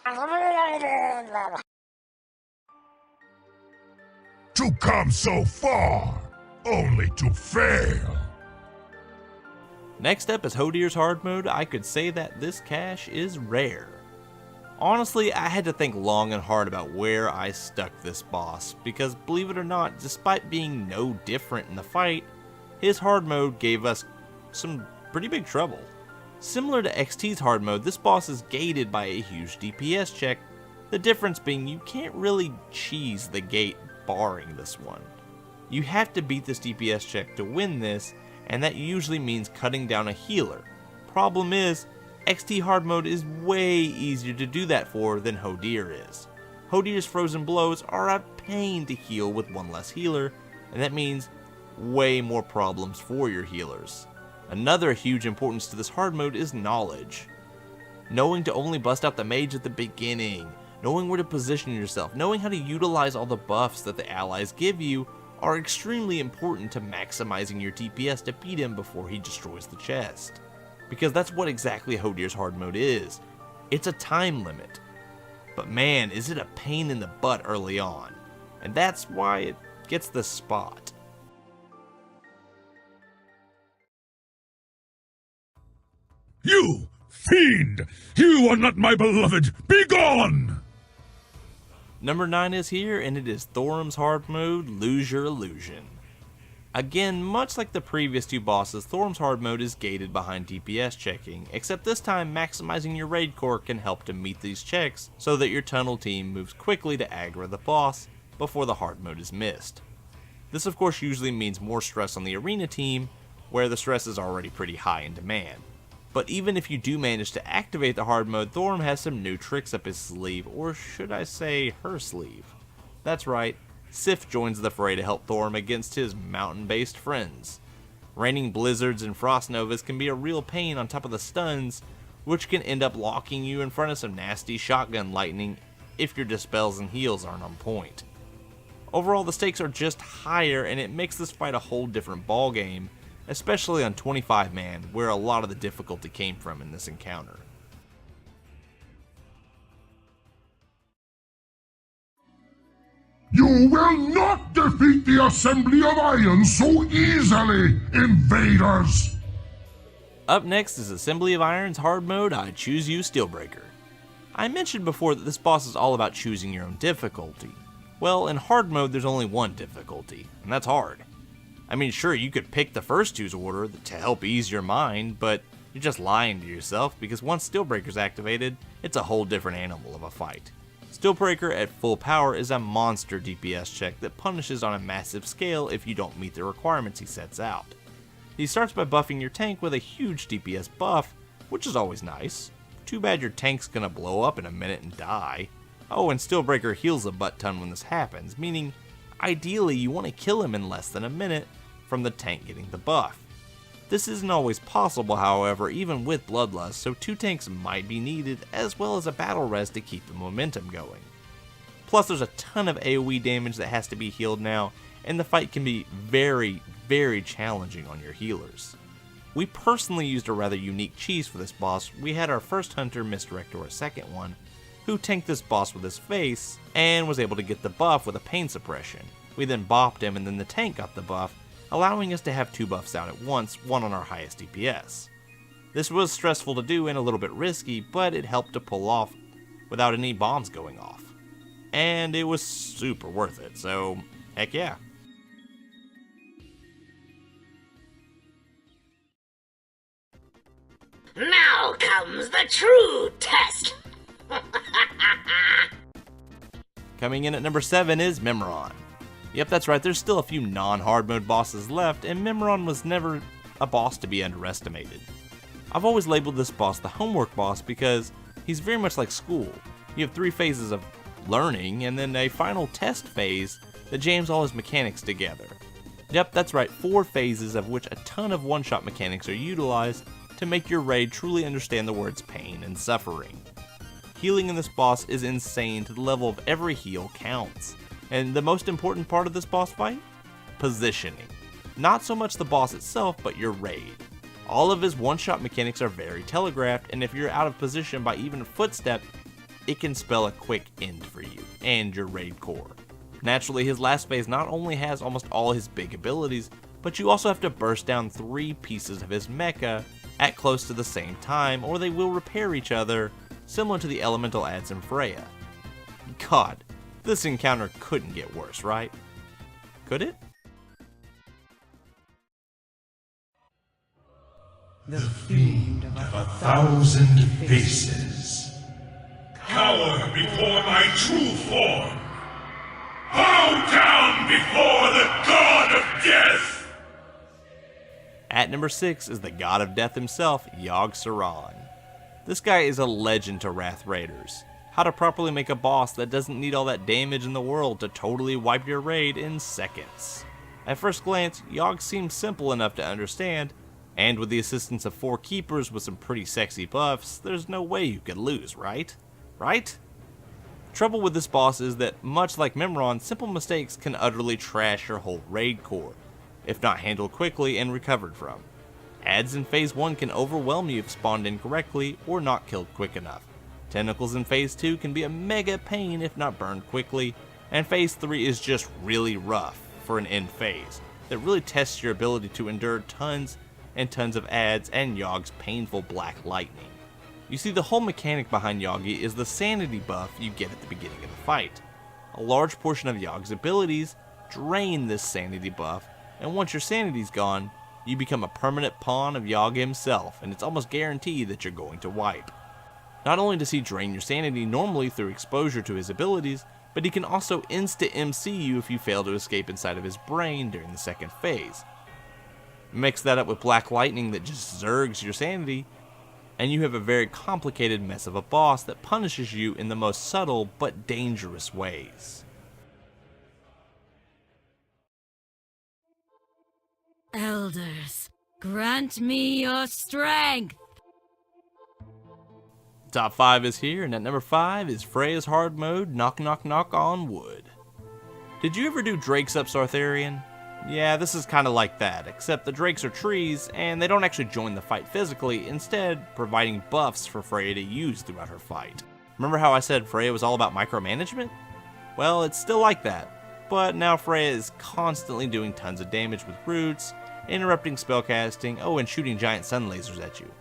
To come so far, only to fail. Next up is Hodir's hard mode. I could say that this cache is rare. Honestly, I had to think long and hard about where I stuck this boss, because believe it or not, despite being no different in the fight, his hard mode gave us some pretty big trouble. Similar to XT's hard mode, this boss is gated by a huge DPS check, the difference being you can't really cheese the gate barring this one. You have to beat this DPS check to win this, and that usually means cutting down a healer. Problem is, XT hard mode is way easier to do that for than Hodir is. Hodir's frozen blows are a pain to heal with one less healer, and that means way more problems for your healers. Another huge importance to this hard mode is knowledge. Knowing to only bust out the mage at the beginning, knowing where to position yourself, knowing how to utilize all the buffs that the allies give you are extremely important to maximizing your DPS to beat him before he destroys the chest. Because that's what exactly Hodir's hard mode is. It's a time limit. But man, is it a pain in the butt early on. And that's why it gets the spot. You fiend! You are not my beloved! Begone! Number 9 is here, and it is Thorim's hard mode, Lose Your Illusion. Again, much like the previous two bosses, Thorim's hard mode is gated behind DPS checking, except this time maximizing your raid core can help to meet these checks so that your tunnel team moves quickly to aggro the boss before the hard mode is missed. This of course usually means more stress on the arena team, where the stress is already pretty high in demand. But even if you do manage to activate the hard mode, Thorim has some new tricks up his sleeve, or should I say her sleeve. That's right, Sif joins the fray to help Thorim against his mountain-based friends. Raining blizzards and frost novas can be a real pain on top of the stuns, which can end up locking you in front of some nasty shotgun lightning if your dispels and heals aren't on point. Overall, the stakes are just higher, and it makes this fight a whole different ballgame, especially on 25-man, where a lot of the difficulty came from in this encounter. You will not defeat the Assembly of Iron so easily, invaders! Up next is Assembly of Iron's hard mode, I Choose You Steelbreaker. I mentioned before that this boss is all about choosing your own difficulty. Well, in hard mode there's only one difficulty, and that's hard. I mean, sure, you could pick the first two's order to help ease your mind, but you're just lying to yourself because once Steelbreaker's activated, it's a whole different animal of a fight. Steelbreaker at full power is a monster DPS check that punishes on a massive scale if you don't meet the requirements he sets out. He starts by buffing your tank with a huge DPS buff, which is always nice. Too bad your tank's gonna blow up in a minute and die. Oh, and Steelbreaker heals a butt ton when this happens, meaning ideally you want to kill him in less than a minute from the tank getting the buff. This isn't always possible, however, even with Bloodlust, so 2 tanks might be needed as well as a battle res to keep the momentum going. Plus there's a ton of AoE damage that has to be healed now, and the fight can be very, very challenging on your healers. We personally used a rather unique cheese for this boss. We had our first hunter misdirect to our second one, who tanked this boss with his face, and was able to get the buff with a pain suppression. We then bopped him and then the tank got the buff, allowing us to have 2 buffs out at once, one on our highest DPS. This was stressful to do and a little bit risky, but it helped to pull off without any bombs going off. And it was super worth it, so heck yeah. Now comes the true test! Coming in at number 7 is Mimiron. Yep, that's right, there's still a few non-hard mode bosses left, and Mimiron was never a boss to be underestimated. I've always labeled this boss the homework boss because he's very much like school. You have 3 phases of learning, and then a final test phase that jams all his mechanics together. Yep, that's right, 4 phases of which a ton of one-shot mechanics are utilized to make your raid truly understand the words pain and suffering. Healing in this boss is insane to the level of every heal counts. And the most important part of this boss fight? Positioning. Not so much the boss itself, but your raid. All of his one-shot mechanics are very telegraphed, and if you're out of position by even a footstep, it can spell a quick end for you and your raid core. Naturally, his last phase not only has almost all his big abilities, but you also have to burst down 3 pieces of his mecha at close to the same time, or they will repair each other, similar to the elemental adds in Freya. God, this encounter couldn't get worse, right? Could it? The fiend of 1,000 faces. Cower before my true form! Bow down before the god of death! At number 6 is the god of death himself, Yogg-Saron. This guy is a legend to Wrath Raiders. How to properly make a boss that doesn't need all that damage in the world to totally wipe your raid in seconds. At first glance, Yogg seems simple enough to understand, and with the assistance of 4 keepers with some pretty sexy buffs, there's no way you could lose, right? Right? Trouble with this boss is that, much like Mimiron, simple mistakes can utterly trash your whole raid core, if not handled quickly and recovered from. Adds in Phase 1 can overwhelm you if spawned incorrectly or not killed quick enough. Tentacles in Phase 2 can be a mega pain if not burned quickly, and Phase 3 is just really rough for an end phase that really tests your ability to endure tons and tons of adds and Yogg's painful black lightning. You see, the whole mechanic behind Yoggi is the sanity buff you get at the beginning of the fight. A large portion of Yogg's abilities drain this sanity buff, and once your sanity's gone, you become a permanent pawn of Yogg himself, and it's almost guaranteed that you're going to wipe. Not only does he drain your sanity normally through exposure to his abilities, but he can also insta-MC you if you fail to escape inside of his brain during the second phase. Mix that up with Black Lightning that just zergs your sanity, and you have a very complicated mess of a boss that punishes you in the most subtle but dangerous ways. Elders, grant me your strength! Top 5 is here, and at number 5 is Freya's hard mode, Knock Knock Knock on Wood. Did you ever do Drakes up Sartharian? Yeah, this is kinda like that, except the Drakes are trees, and they don't actually join the fight physically, instead providing buffs for Freya to use throughout her fight. Remember how I said Freya was all about micromanagement? Well, it's still like that, but now Freya is constantly doing tons of damage with roots, interrupting spellcasting, and shooting giant sun lasers at you.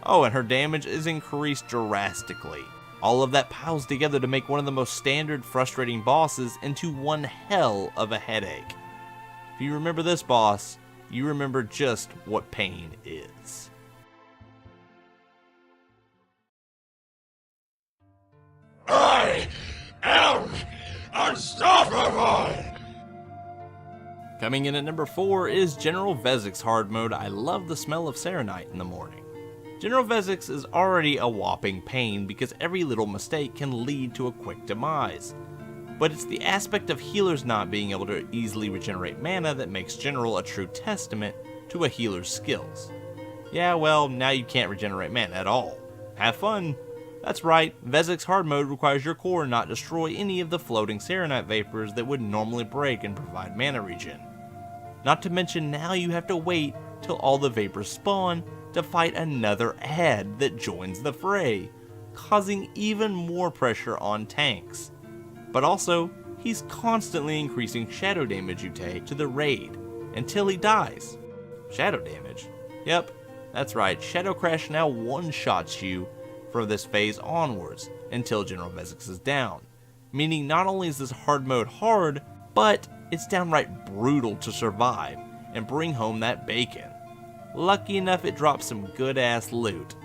And her damage is increased drastically. All of that piles together to make one of the most standard frustrating bosses into one hell of a headache. If you remember this boss, you remember just what pain is. I am unstoppable! Coming in at number 4 is General Vezax hard mode. I love the smell of Saronite in the morning. General Vezax is already a whopping pain because every little mistake can lead to a quick demise. But it's the aspect of healers not being able to easily regenerate mana that makes General a true testament to a healer's skills. Yeah, well, now you can't regenerate mana at all. Have fun! That's right, Vezax hard mode requires your core not destroy any of the floating Saronite vapors that would normally break and provide mana regen. Not to mention now you have to wait till all the vapors spawn to fight another add that joins the fray, causing even more pressure on tanks. But also, he's constantly increasing shadow damage you take to the raid until he dies. Shadow damage? Yep, that's right, Shadow Crash now one-shots you from this phase onwards until General Vezax is down. Meaning not only is this hard mode hard, but it's downright brutal to survive and bring home that bacon. Lucky enough it drops some good ass loot,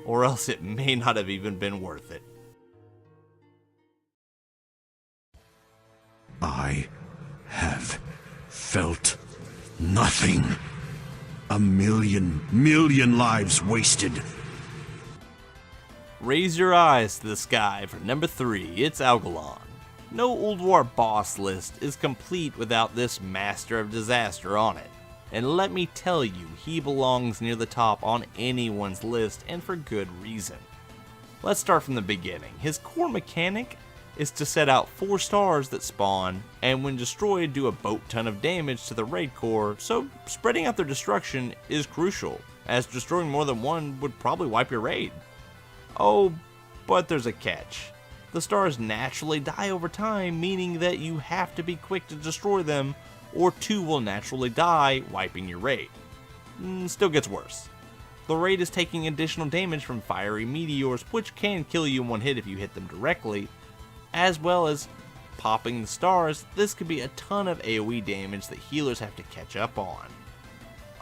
or else it may not have even been worth it. I have felt nothing. A million lives wasted. Raise your eyes to the sky for number 3, it's Algalon. No Ulduar boss list is complete without this Master of Disaster on it. And let me tell you, he belongs near the top on anyone's list, and for good reason. Let's start from the beginning. His core mechanic is to set out 4 stars that spawn, and when destroyed do a boat ton of damage to the raid core, so spreading out their destruction is crucial, as destroying more than one would probably wipe your raid. Oh, but there's a catch. The stars naturally die over time, meaning that you have to be quick to destroy them, or 2 will naturally die, wiping your raid. Still gets worse. The raid is taking additional damage from fiery meteors, which can kill you in one hit if you hit them directly, as well as popping the stars. This could be a ton of AoE damage that healers have to catch up on.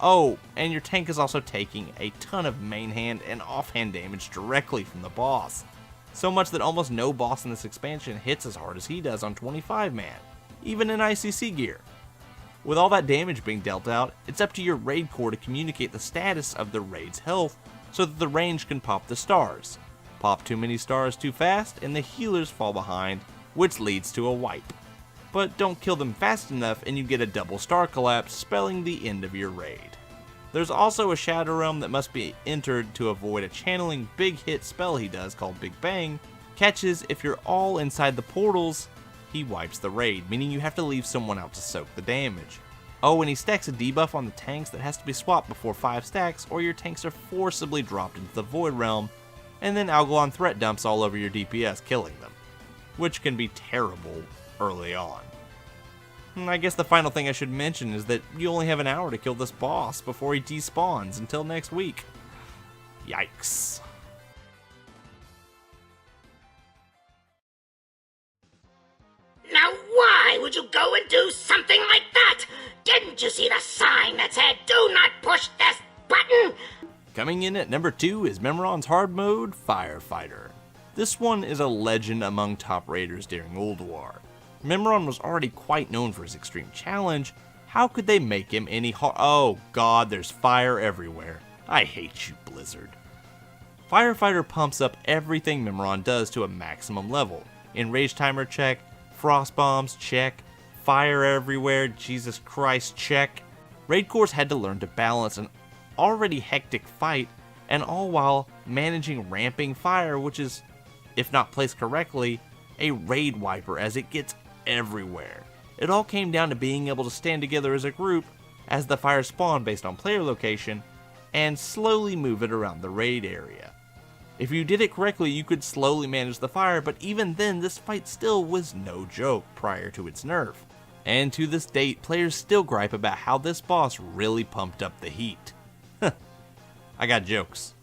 Oh, and your tank is also taking a ton of main hand and offhand damage directly from the boss. So much that almost no boss in this expansion hits as hard as he does on 25-man, even in ICC gear. With all that damage being dealt out, it's up to your raid core to communicate the status of the raid's health so that the range can pop the stars. Pop too many stars too fast and the healers fall behind, which leads to a wipe. But don't kill them fast enough and you get a double star collapse, spelling the end of your raid. There's also a Shadow Realm that must be entered to avoid a channeling big hit spell he does called Big Bang. Catches, if you're all inside the portals, he wipes the raid, meaning you have to leave someone out to soak the damage. Oh, and he stacks a debuff on the tanks that has to be swapped before 5 stacks, or your tanks are forcibly dropped into the Void Realm, and then Algalon threat dumps all over your DPS, killing them, which can be terrible early on. And I guess the final thing I should mention is that you only have an hour to kill this boss before he despawns until next week. Yikes. Now why would you go and do something like that? Didn't you see the sign that said, "Do not push this button"? Coming in at number 2 is Mimiron's hard mode, Firefighter. This one is a legend among top raiders during Ulduar. Mimiron was already quite known for his extreme challenge. How could they make him any hard? Oh god, there's fire everywhere. I hate you, Blizzard. Firefighter pumps up everything Mimiron does to a maximum level. Enrage timer check, frost bombs check, fire everywhere, Jesus Christ check. Raid cores had to learn to balance an already hectic fight, and all while managing ramping fire, which is, if not placed correctly, a raid wiper as it gets everywhere. It all came down to being able to stand together as a group as the fire spawned based on player location and slowly move it around the raid area. If you did it correctly, you could slowly manage the fire, but even then this fight still was no joke prior to its nerf. And to this date, players still gripe about how this boss really pumped up the heat. I got jokes.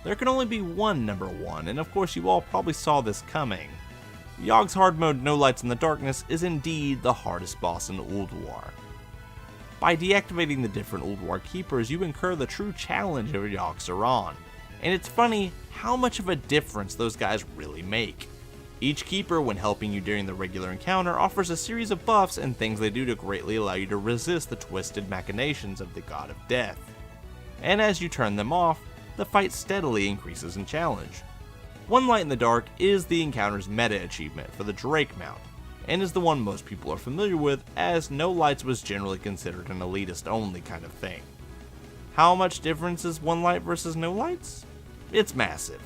There can only be one number 1, and of course you all probably saw this coming. Yogg's hard mode No Lights in the Darkness is indeed the hardest boss in Ulduar. By deactivating the different Ulduar keepers, you incur the true challenge of Yogg-Saron, and it's funny how much of a difference those guys really make. Each keeper, when helping you during the regular encounter, offers a series of buffs and things they do to greatly allow you to resist the twisted machinations of the God of Death. And as you turn them off, the fight steadily increases in challenge. One Light in the Dark is the encounter's meta achievement for the Drake mount, and is the one most people are familiar with, as No Lights was generally considered an elitist only kind of thing. How much difference is One Light versus No Lights? It's massive.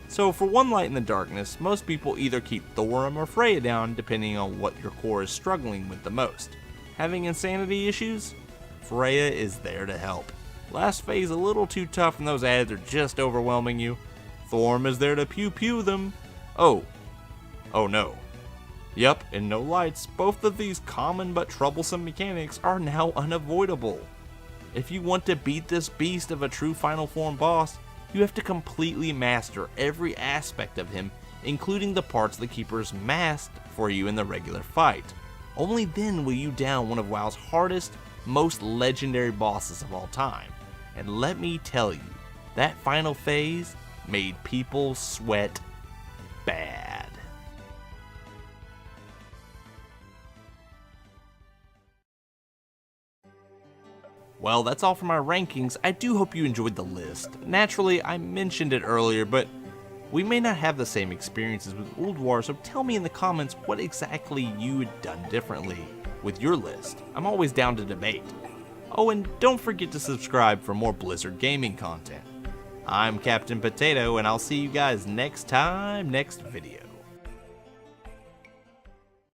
So for One Light in the Darkness, most people either keep Thorim or Freya down depending on what your core is struggling with the most. Having insanity issues? Freya is there to help. Last phase a little too tough and those ads are just overwhelming you. Thorim is there to pew-pew them. Oh no. Yep, in No Lights, both of these common but troublesome mechanics are now unavoidable. If you want to beat this beast of a true Final Form boss, you have to completely master every aspect of him, including the parts the keepers masked for you in the regular fight. Only then will you down one of WoW's hardest, most legendary bosses of all time. And let me tell you, that final phase made people sweat bad. Well, that's all for my rankings. I do hope you enjoyed the list. Naturally, I mentioned it earlier, but we may not have the same experiences with Ulduar, so tell me in the comments what exactly you had done differently with your list. I'm always down to debate. Oh, and don't forget to subscribe for more Blizzard gaming content. I'm Captain Potato, and I'll see you guys next time, next video.